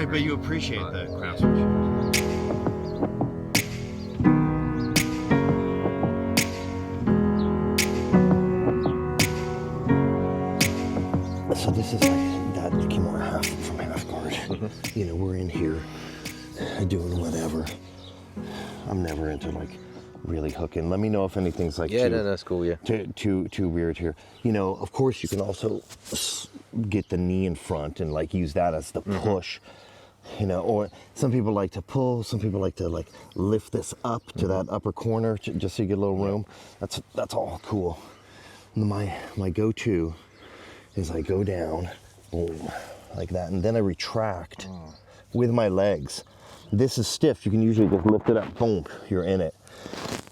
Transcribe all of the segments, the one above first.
but you appreciate the craftsmanship. So this is like that Kimura half from Half Guard. You know, we're in here doing whatever. I'm never into like really hooking. Let me know if anything's like that's cool. Yeah, too weird here. You know, of course you can also get the knee in front and like use that as the push. You know, or some people like to pull. Some people like to like lift this up to that upper corner just so you get a little room. That's all cool. My go-to is I go down, boom, like that, and then I retract with my legs. This is stiff. You can usually just lift it up, boom, you're in it.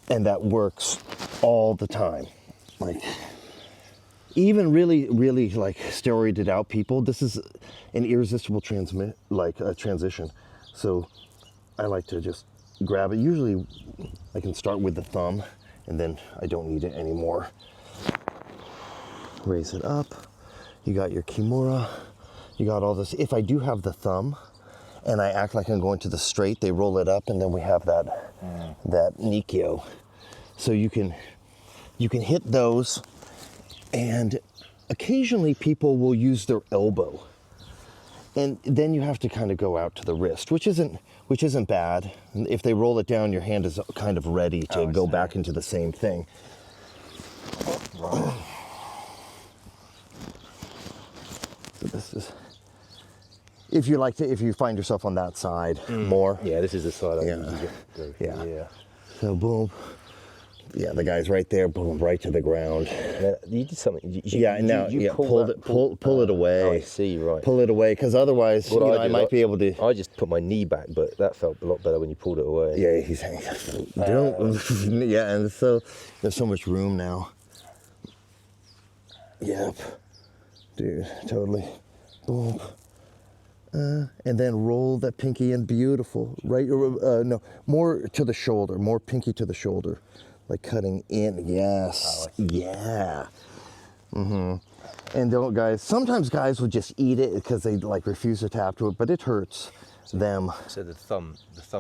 And that works all the time. Like, even really, really like steroided out people, this is an irresistible transition. So I like to just grab it. Usually I can start with the thumb and then I don't need it anymore. Raise it up. You got your Kimura, you got all this. If I do have the thumb and I act like I'm going to the straight, they roll it up and then we have that Nikyo. So you can hit those, and occasionally people will use their elbow. And then you have to kind of go out to the wrist, which isn't bad. If they roll it down, your hand is kind of ready to go back into the same thing. Right. So this is, if you find yourself on that side more. Yeah, this is the side I usually go. Yeah. So boom. Yeah, the guy's right there, boom, right to the ground. You did something. You pull it away. Oh, I see, right. Pull it away, because otherwise, I might be able to. I just put my knee back, but that felt a lot better when you pulled it away. Yeah, he's saying, don't. Yeah, and so there's so much room now. Yep, dude, totally. Boom. And then roll that pinky in, beautiful. Right, no, more to the shoulder, more pinky to the shoulder. Like cutting in, yes, yeah. And sometimes guys will just eat it because they like refuse to tap to it, but it hurts them. So the thumb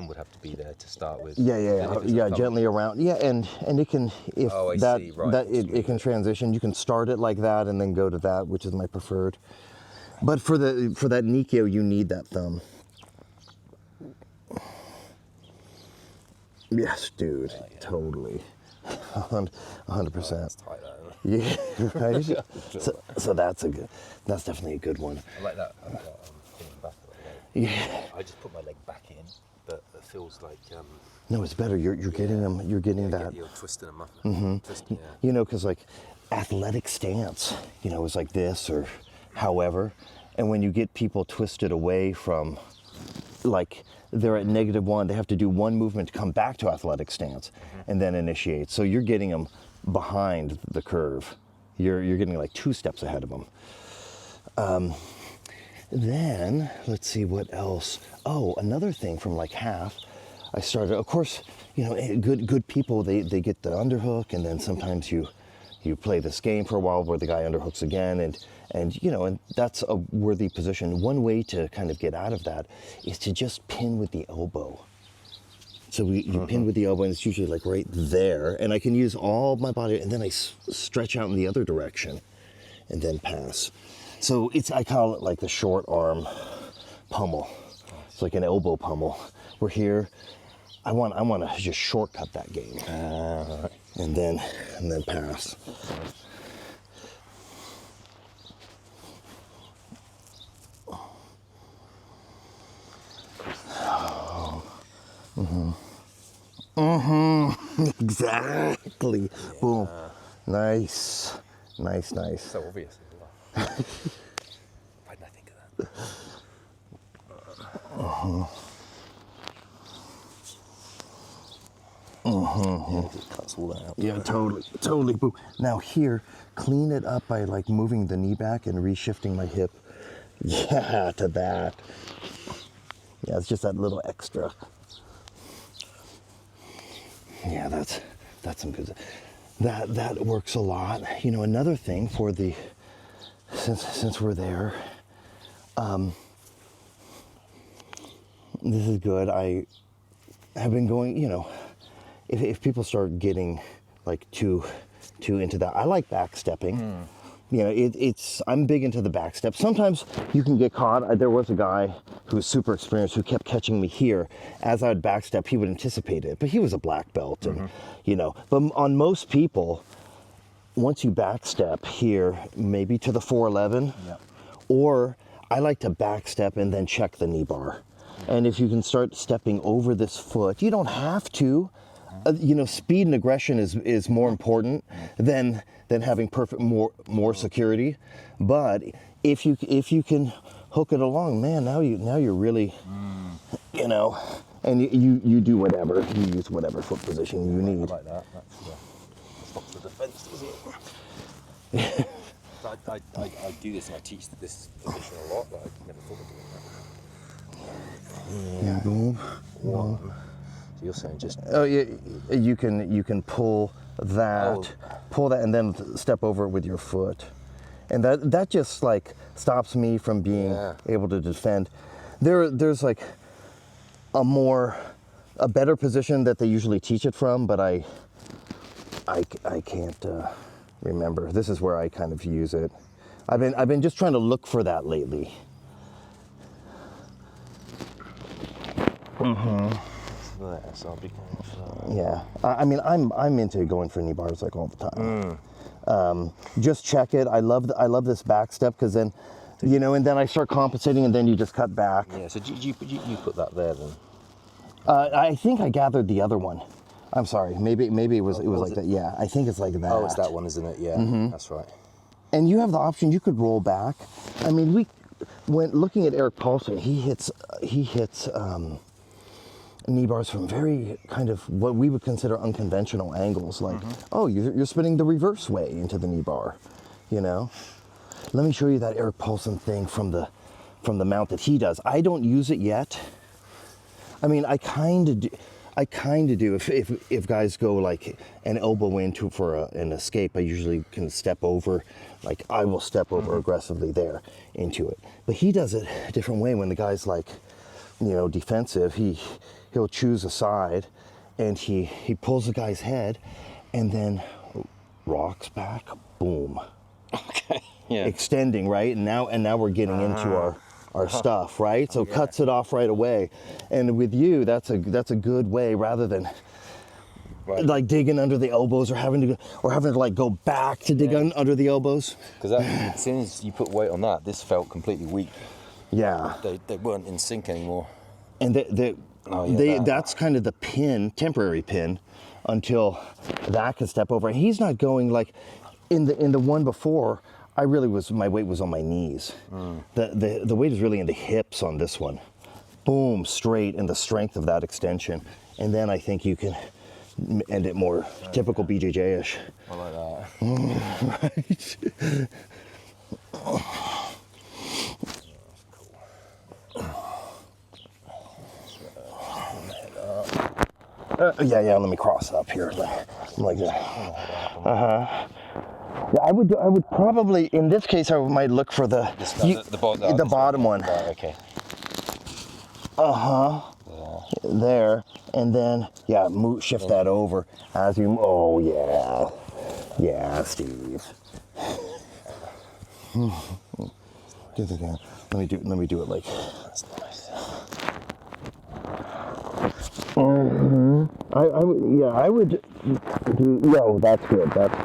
would have to be there to start with. Yeah, gently around. Yeah, and it can, if it can transition. You can start it like that and then go to that, which is my preferred. But for that Nikyo, you need that thumb. Yes, dude, totally. 100%. Yeah, right. So that's definitely a good one. I like that. Yeah. I just put my leg back in, but it feels like. No, it's better. You're getting them. You're getting that. You're twisting them up. Twisting, yeah. You know, because like athletic stance, is like this or however, and when you get people twisted away from, like, they're at -1, they have to do one movement to come back to athletic stance and then initiate. So you're getting them behind the curve. You're getting like 2 steps ahead of them. Then let's see what else. Oh, another thing from like half, I started, of course, good people, they get the underhook, and then sometimes you play this game for a while where the guy underhooks again, and that's a worthy position. One way to kind of get out of that is to just pin with the elbow. So you pin with the elbow, and it's usually like right there, and I can use all my body, and then I stretch out in the other direction, and then pass. So I call it like the short arm pummel. It's like an elbow pummel. We're here. I want to just shortcut that game, and then pass. Exactly. Yeah. Boom. Nice. So obvious as well. Why didn't I think of that? Yeah, it cuts all that out. Yeah, totally. Boom. Now here, clean it up by like moving the knee back and reshifting my hip. Yeah, to that. Yeah, it's just that little extra. Yeah, that's some good. That works a lot. Another thing for the, since we're there, This is good. I have been going, you know, if people start getting like too into that, I like backstepping. You know, I'm big into the backstep. Sometimes you can get caught. There was a guy who was super experienced who kept catching me here. As I would backstep, he would anticipate it, but he was a black belt, and you know. But on most people, once you backstep here, maybe to the 411, or I like to backstep and then check the knee bar. And if you can start stepping over this foot, you don't have to. You know, speed and aggression is more important than having more security. But if you can hook it along, man, now you're really, you know, and you do whatever, you use whatever foot position you need. I like that. That's not the defense, is it? I do this and I teach this position a lot, but I never thought of doing that. Yeah, boom. One. So you're saying just Oh yeah, you can pull that, and then step over it with your foot, and that just like stops me from being able to defend. There's like a better position that they usually teach it from, but I can't remember. This is where I kind of use it. I've been just trying to look for that lately. there, so I'll be going for that. Yeah, I mean, I'm into going for knee bars like all the time. Just check it. I love this back step because then, you know, and then I start compensating, and then you just cut back. Yeah. So you put that there then? I think I gathered the other one. I'm sorry. Maybe it was like that. Yeah, I think it's like that. Oh, it's that one, isn't it? Yeah, that's right. And you have the option. You could roll back. I mean, when looking at Erik Paulson, he hits knee bars from very kind of what we would consider unconventional angles. Like, oh, you're spinning the reverse way into the knee bar. You know. Let me show you that Erik Paulson thing from the mount that he does. I don't use it yet. I mean, I kind of do. If guys go like an elbow into for an escape, I usually can step over. Like I will step over aggressively there into it. But he does it a different way. When the guy's like, you know, defensive, he'll choose a side, and he pulls the guy's head, and then rocks back, boom. Okay. Yeah. Extending, right? And now we're getting into our stuff, right? So cuts it off right away. And with you, that's a good way, rather than like digging under the elbows or having to like go back to dig under the elbows. Because as soon as you put weight on that, this felt completely weak. Yeah. They weren't in sync anymore. And that's kind of the pin, temporary pin, until that can step over. And he's not going like in the one before. My weight was on my knees. The weight is really in the hips on this one. Boom, straight, and the strength of that extension. And then I think you can end it more typical BJJ-ish. I like that. Right. Yeah, let me cross up here. Like that. Yeah, I would probably, in this case, I might look for the bottom one. Right, okay. There, and then shift that over as you. Oh yeah, Steve. Do it again. Let me do it like. That's nice. I would do. Yo, that's good. That's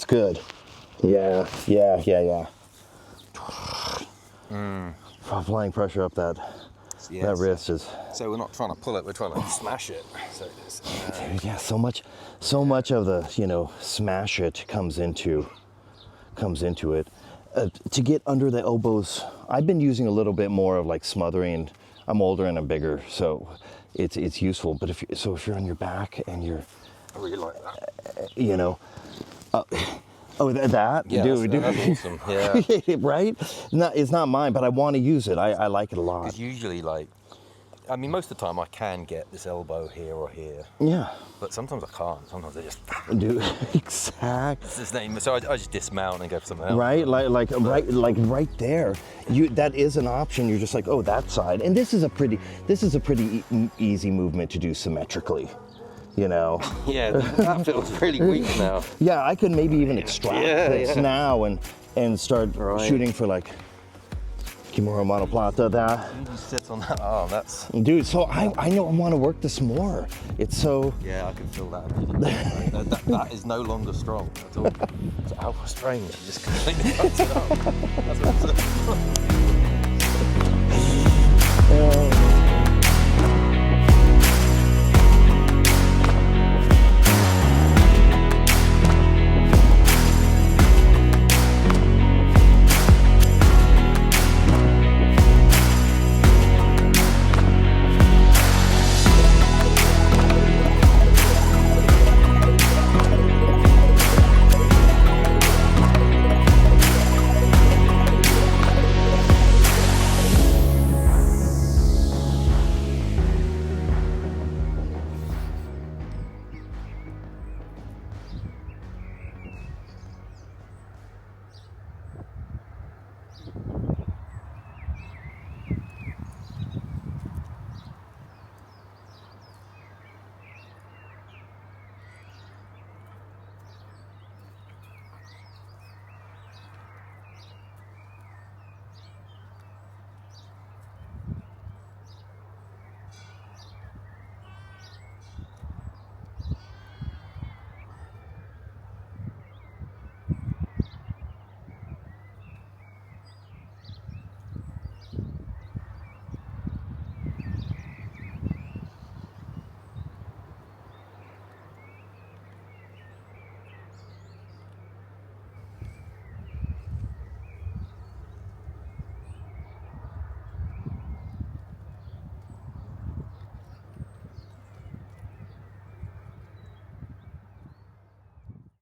good. Yeah. Applying pressure up that wrist is. So we're not trying to pull it; we're trying to smash it. So Dude, yeah, so much of the smash it comes into it. To get under the elbows, I've been using a little bit more of like smothering. I'm older and I'm bigger, so it's useful. But if you're on your back and you're, I really like that. That? Yeah, dude. That's awesome. Yeah. Right? It's not mine, but I want to use it. I like it a lot. Because usually, like, I mean, most of the time I can get this elbow here or here, Yeah. but sometimes I can't. Sometimes I just. Dude, exactly. It's his name. So I just dismount and go for something else. Right, right there. That is an option. You're just like, oh, that side, and this is a pretty easy movement to do symmetrically, you know. Yeah, that feels really weak now. Yeah, I could maybe even extract this now and start shooting for like Kimura monoplata. That. You just sit on that arm. That's. Dude, so I know I want to work this more. It's so. Yeah, I can feel that immediately. that is no longer strong at all. It's alpha strain. It just completely cuts it up. That's what it's.